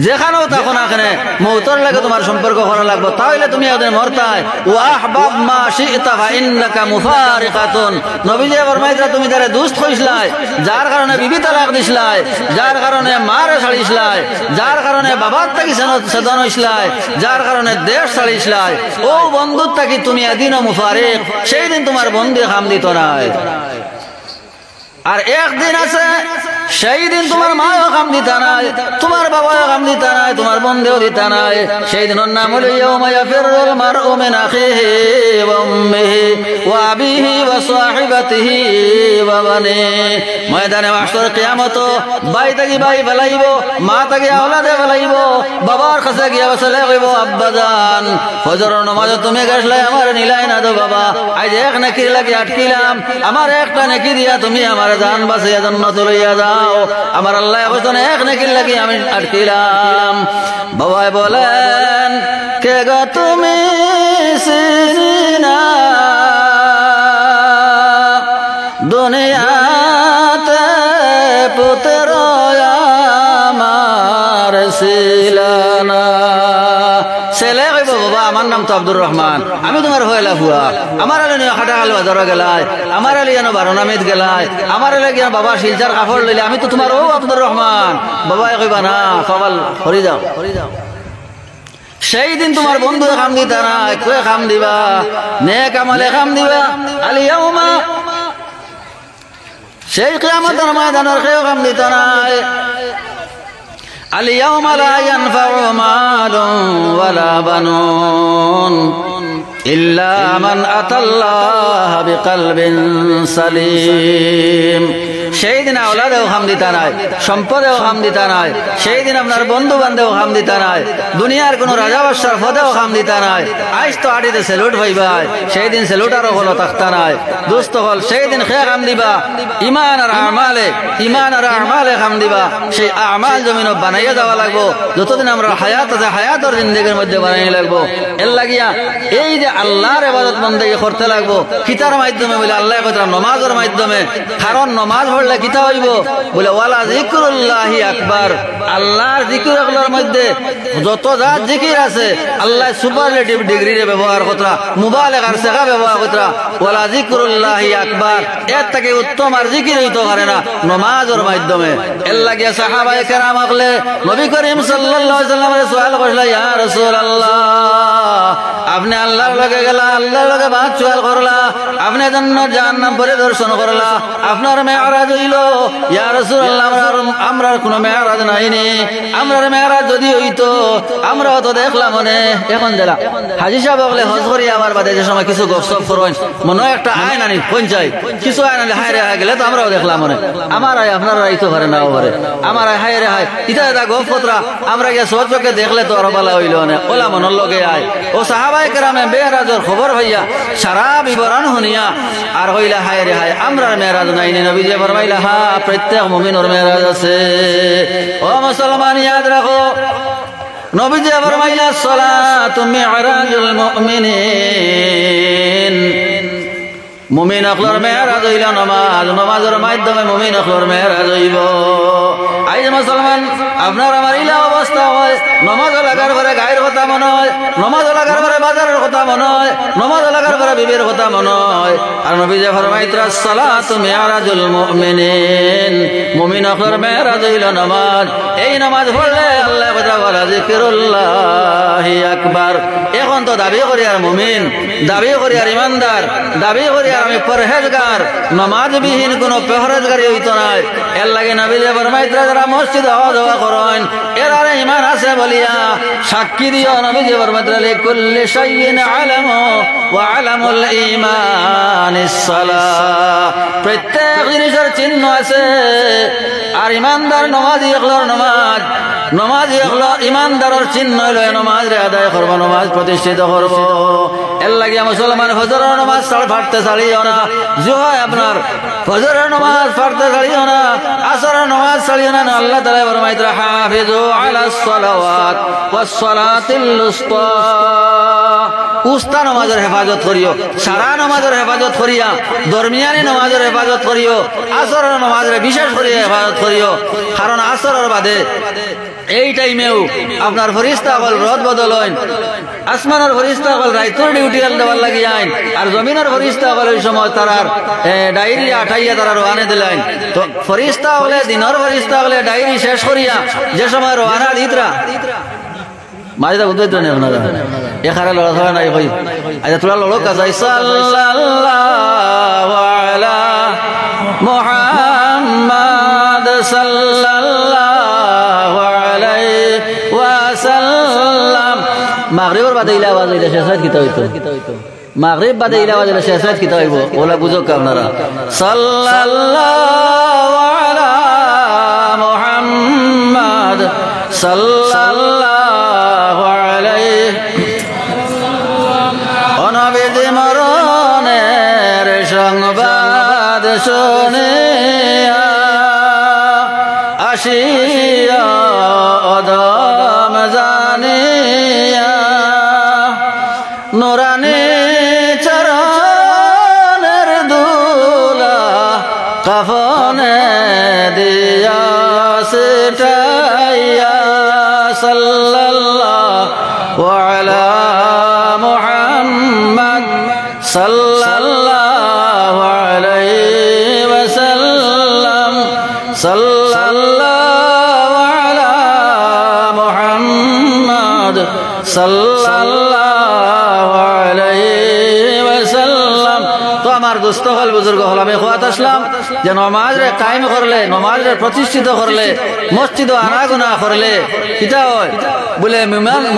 S1: যেখানেও থাকো না কেন মওতের লাগে তোমার সম্পর্ক করা লাগবে, তাহলে তুমি ওদের মরতাই। ওয়াহবাব মা শি'তা ফা ইন্নাকা মুফারিকাতুন। নবীজি ফরমাইতরা তুমি যারা দুষ্ট হইছলাই, যার কারণে বিবি তালাক দিছলাই, যার কারণে মারে ছাড়িছলাই, যার কারণে বাবার থেকে সেদন হইছলাই, যার কারণে দেশ ছাড়িছলাই, ও বন্ধুর থাকি তুমি এদিনও মুফারিক, সেই দিন তোমার বন্ধু খাম দিত নাই। আর একদিন আছে সেই দিন তোমার মাও কাম দিতা নাই, তোমার বাবাও কাম দিতা নাই, তোমার বন্ধুও দিতা নাই। সেই দিনের নাম হলো ইয়াউমা ইয়াফিরুল মারউ মিন আখিহি ওয়া উম্মিহি ওয়া আবিহি ওয়া সাহিবাতিহি ওয়া বানিহি। ময়দানে মাহশর কিয়ামত ভাই থাকি ভাই ফেলাইব, মা থাকি আওলাদে ফেলাইব, বাবার কাছে গিয়া বসলে কইব আব্বা জান ফজরের নামাজে তুমি গেছলাই আমার নিলাই না দো বাবা, আজ এক নেকির লাগি আটকিলাম, আমার একটা নেকি দিয়া তুমি আমার জান বাঁচিয়া জান্নাতে লইয়া যাও। আমার আল্লাহ কইছেন এক নেকির লাগি আমি আটকিলাম। বাবা বলেন কে গো তুমি চিনি না দুনিয়াতে পুত্র আমার ছিলানা। ছেলে কইব বাবা আমার নাম তো আব্দুর রহমান, আমি তোমার হইলা হুয়া, আমার আলে নিয়ে খাটাখাল বাজার গেলাই, আমার আলে যেন বারোনামিত গেলাই, আমার আলে গিয়ে বাবা শিলচার কাপড় লইলে, আমি তো তোমার ও আব্দুর রহমান। বাবা কইবা না কবাল হরি যাও, হরি যাও। সেই দিন তোমার বন্ধু খাম দিতা না, কয়ে খাম দিবা, নেক আমলে খাম দিবা। আল ইয়াউমা, সেই কিয়ামতের ময়দানের কেউ খাম দিতা নাই। اليوم لا ينفع مال ولا بنون إلا من أتى الله بقلب سليم. সেই দিন আওলাদেও খাম দিতা নাই, সম্পদেও খাম দিতা নাই, সেই দিন আপনার বন্ধু বান্ধব খাম দিতা নাই, দুনিয়ার কোন রাজা বাদশার পদেও খাম দিতা নাই। আজ তো আড়িতে সেলুট ভাইবাই, সেই দিন সেলুটারও হলো থাকতা নাই। দোস্ত হল সেই দিন খে খাম দিবা ইমান আর আমালে খাম দিবা। সেই আমাল জমিন বানাইয়া দেওয়া লাগবো। যতদিন আমরা হায়াত আছে হায়াতর জিন্দগির মধ্যে বানাই লাগবো। এর লাগিয়া এই যে আল্লাহর ইবাদত বন্দেগি করতে লাগবো কিতার মাধ্যমে বলে আল্লাহ কথা নমাজের মাধ্যমে। কারণ নমাজ পড়লে কিতা হইব বলে ওয়ালা যিকরুল্লাহি আকবার। আল্লাহর যিকিরগুলোর মধ্যে যত জাত জিকির আছে আল্লাহ সুপারলেটিভ ডিগ্রিরে ব্যবহার করা, মুবালেগার সেগা ব্যবহার করা। ওয়ালা যিকরুল্লাহি আকবার এর থেকে উত্তম আর জিকির হইতে পারে না নমাজের মাধ্যমে। এর লাগিয়া সাহাবায়ে কেরাম আকলে নবী করিম সাল্লাল্লাহু আলাইহি ওয়াসাল্লামের সুয়াল করলা, ইয়া রাসূলুল্লাহ আপনি আল্লাহর লগে গেলা, আল্লাহর লগে বাত চুয়াল করলা, আপনি জান্নাত জাহান্নাম পরিদর্শন করলা, আপনার মেরাজ হইল। ইয়া রাসূলুল্লাহ আমরার কোনো মেরাজ নাইনি, আমরার মেরাজ যদি হইতো আমরাও তো দেখলাম মনে। এখন দিলা হাজী সাহেব বলে হজ করি আমার বাদে যে সময় কিছু গপসপ করেন মনে হয় একটা আইন আনি পঞ্চায়েত কিছু আইন আনি হায় রে হায় গেলে তো আমরাও দেখলাম মনে। আমার আয় আপনারা আইতো পারে নাও পারে, আমার আয় হায় রে হায় ইটা এটা গপ পত্রা আমরা গিয়ে সহজকে দেখলে তো আরো ভালো হইল না। ওলা মনের লগে আয় ও সাহাবায়ে কেরামে মেরাজের খবর হইয়া সারা বিবরণ শুনিয়া আর হইলা হায় রে হায় আমরার মেরাজ নাইনি। নবীজি ফরমাইলা হা প্রত্যেক মুমিনের মেরাজ আছে। ও মুসলমান ইয়াদ রাখো নবীজি ফরমাইলা সালাতু মি'রাজুল মুমিনিন। মুমিন আকলর মেরাজ হইল নমাজ, নমাজের মাধ্যমে মুমিন আকলর মেরাজ হইব। আইজ মুসলমান আপনার আমার ইলা অবস্থা হয় নমাজ লাগার পরে গায়ের কথা মনে হয়, নমাজ লাগার পরে বাজারের কথা মনে হয়, নমাজ লাগার পরে বিবির কথা মনে হয়। আর নবী যে ফরমাইতরা সালাতু মি'রাজুল মুমিনিন, মুমিন আকলর মেরাজ হইল নমাজ। এই নমাজ পড়লে আল্লাহ কথা বলা যিকরুল্লাহি আকবার। এখন তো দাবি করি আর মুমিন, দাবি করি আর ইমানদার, দাবি করি আর আমি পরহেজগার, নমাজ বিহীন কোন পরহেজগারি হইতো নাই। এর লাগে নবী যে ফরমাইতরা যারা মসজিদে আওয়া যাওয়া করেন এরারে ঈমান আছে বলিয়া সাক্ষী দিও। নবী যে ফরমাইতরা লিকুল্লি শাইইন আলামু ওয়া আলামুল ঈমানিস সালাহ। প্রত্যেক জিনিসের চিহ্ন আছে আর ইমানদার নমাজি একলর নমাজ, নমাজি একলো ইমানদারের চিহ্ন হইল নমাজ রে আদায় করব, নমাজ প্রতিষ্ঠিত করব। এর লাগে মুসলমান ফজরের নমাজ ফাড়তে ছাড়িও না। জুহায় আপনার ফজরের নমাজ ফাড়তে ছাড়িও না, আসরের নমাজ ছাড়িও না। আল্লাহ তাআলা ফরমাইতরা হাফিজু আলাস সালাওয়াত ওয়াস সালাতিল উসতা। উস্তা নমাজের হেফাজত করিও, সারা নমাজের হেফাজত করিয়া, দরমিয়ানি নমাজের হেফাজত করিও, আসরের নমাজের বিশেষ করে হেফাজত করিও। কারণ আসরের বাদে এই টাইমেও আপনার ফরিস্তা হল রদ বদল হইন, আসমানের ফরিস্তা হল রাইতর ডিউটি দেওয়ার লাগি আইন, আর জমিনের ফরিস্তা হল ওই সময় তারার ডায়েরি আঠাইয়া তারা রোয়ানে দিলেন। তো ফরিস্তা হলে দিনের ফরিস্তা হলে ডায়েরি শেষ করিয়া যে সময় রোয়ানা দিতরা মাঝে বুঝতে নেই আপনারা এখানে লড়া ধরা নাই হই। আচ্ছা তোরা লড়ক আছে সাল্লাল্লাহু আলা মুহাম্মাদ সাল্লাল্লাহু আলাইহি ওয়াসাল্লাম। মাগরিবের বাদে ইলা আওয়াজ হইলে শেষ কিতা হইতো, মাগরিব বাদে ইলা আওয়াজ হইলে শেষ কিতা হইব ওলা বুঝক আপনারা। সাল্লাল্লাহু আলা মুহাম্মাদ সাল্লাল্লাহু আলাইহি। অনবিধি মরণের সংবাদ শুনিয়া আসিয়া অদম জানিয়া নুরানি চরণের দুলা কাফনে দিয়া সিটাইয়া সাল্লাল্লাহু আলা মুহাম্মাদ সাল্লাল্লাহু আলাইহি ওয়াসাল্লাম। সাল্লাল্লাহু আলা মুহাম্মাদ সাল্লাল্লাহু আলাইহি ওয়াসাল্লাম। তো আমার দোস্ত হল বুজুর্গ হল আমি খোয়াত আসলাম যে নমাজরে কায়েম করলে, নমাজরে প্রতিষ্ঠিত করলে, মসজিদ আনাগুনা করলে কিতা হয় বলে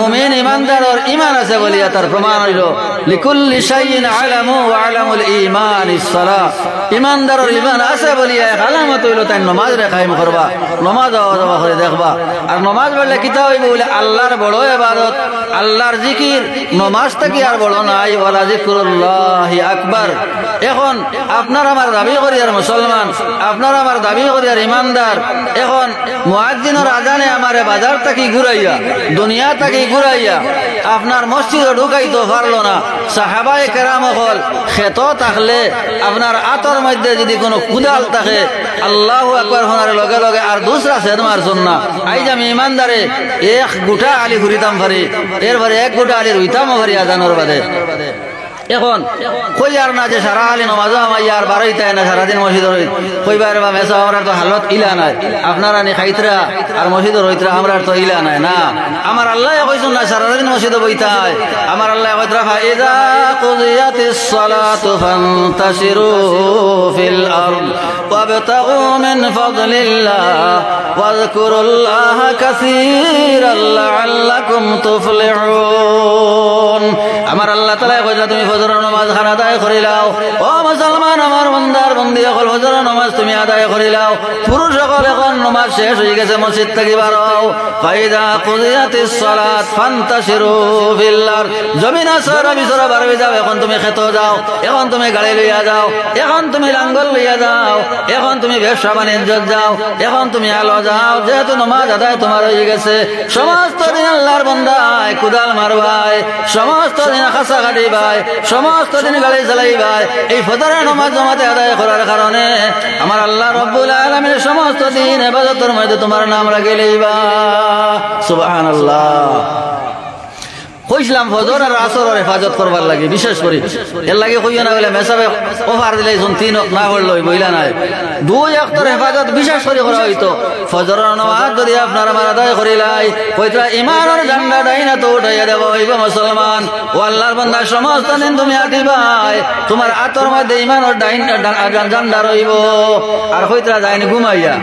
S1: মুমিন ইমানদার ইমান আছে বলিয়া তার প্রমাণ হইল। লিকুল্লি শাইইন আলামু ওয়া আলামুল ঈমান ইস-সালাহ ঈমানদারের ঈমান আছে বলিয়া আলামত হইল তাই নামাজ রে কায়েম করবা নামাজ আওয়াজ করে দেখবা আর নামাজ পড়লে কিতা হইব বলে আল্লাহর বড় ইবাদত আল্লাহর জিকির নামাজ থেকে আর বড় নাই ওয়ালা যিকরুল্লাহি আকবার এখন আপনার আমার দাবি করি আর মুসলমান আপনার আমার দাবি করি আর ঈমানদার এখন মুয়াজ্জিনের আজানে আমারে বাজার থেকে ঘুরাইয়া দুনিয়া থেকে ঘুরাইয়া আপনার মসজিদে ঢুকাইতে পারলো না সাহাবায়ে কেরাম হল খেত থাকলে আপনার আতর মধ্যে যদি কোনো কুদাল থাকে আল্লাহু আকবার হনার লগে লগে আর দুসরা সেদ মারছুন না আইজ আমি ঈমানদারে এক গুটা আলি ঘুরিতাম পারি এরপরে এক গুটা আলি রইতাম পারি আজানোর বাদে এখন কই আর না যে সারা আলী নমাজ আমার বারোইতায় না সারাদিন মসজিদ কইবার বা মেসা আমরা তো হালত ইলা নাই আপনারা নি খাইতরা আর মসজিদ রইতরা আমরা তো ইলা নাই না আমার আল্লাহ কইছুন না সারাদিন মসজিদ বইতায় আমার আল্লাহ কইতরা ফাইদা কুদিয়াতিস সালাতু ফান্তাশিরু ফিল আরদ ওয়াবতাগু মিন ফাদলিল্লাহ ওয়াযকুরুল্লাহা কাসীরান লাআল্লাকুম তুফলিহুন আমার আল্লাহ তাআলা কইলা তুমি ফজরের নামাজ খানা আদায় করে লাও ও মুসলমান আমার বান্দার বান্দি সকল ফজরের নামাজ তুমি আদায় করে লাও পুরুষ সকল এখন নামাজ শেষ হয়ে গেছে মসজিদ থেকে বার হও ফাইদা কুদিয়াতিস সালাত ফান্তাশিরু ফিল আরদ জমিন আসরা বিসরা বার হয়ে যাও এখন তুমি খেত যাও এখন তুমি গাড়ি লইয়া যাও এখন তুমি লাঙ্গল লইয়া যাও এখন তুমি ব্যবসা বাণিজ্য যাও এখন তুমি আলো যাও যেহেতু নামাজ আদায় তোমার হয়ে গেছে সমস্ত দিন আল্লাহর বান্দায় কুদাল মারবাই সমস্ত দিন খাসা কাটিবাই সমস্ত দিন গাড়ি চালাইবাই এই ফজরের নামাজ জামাতে আদায় করার কারণে আমার আল্লাহ রব্বুল আলামিন সমস্ত দিন ইবাদতের মধ্যে তোমার নাম রাখি লইবা সুবহানাল্লাহ কইছিলাম ফজর আর আসরের হেফাজত করবার লাগে বিশেষ করে এর লাগে কইয়া না বলে মেসাবে অফার দিলে তিন না করলো বইলা নাই দুই ওয়াক্তের হেফাজত বিশেষ করে করা হইতো ফজরের নামাজ যদি আপনার আমার আদায় করিলাই কইতরা ঈমানের ঝান্ডা ডাইনা তো উঠাইয়া দেব হইব মুসলমান ও আল্লাহর বান্দা সমস্ত দিন তুমি আদিবাই তোমার আতর মধ্যে ঈমানের ঝান্ডা রইব আর কইতরা যাইনি ঘুমাইয়া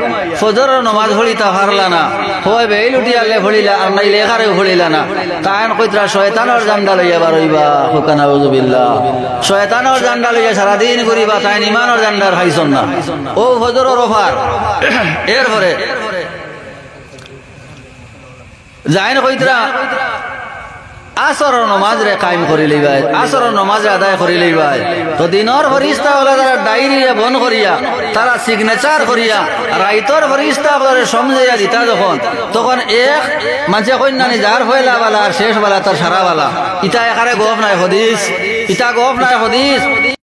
S1: ফজরের নামাজ পড়িতা পারলা না হয় বেই লুটিয়ালে পড়িলা আর নাইলে এখারে পড়িলা না তাই কইতরা শয়তানের জান্ডা লইয়া বারইবা হুকা নাউযুবিল্লাহ শয়তানের জান্ডা লইয়া সারা দিন করিবা তাই ঈমানের জান্ডার খাইছন না ও ফজরের অফার এরপরে যাইন কইতরা আসরের নামাজ রে কায়েম করি লইবাই আসরের নামাজ আদায় করি লইবাই তো দিনের ফরিস্তা হলো তারা ডায়েরি বন করিয়া তারা সিগনেচার করিয়া রাইতর ফরিস্তা করে সমঝাইয়া দিতা যখন তখন এক মানুষে কন্যানি যার হইলা বালা আর শেষ বালা তার সারা বালা ইটা একারে গপ নাই হদিস ইটা গপ নাই হদিস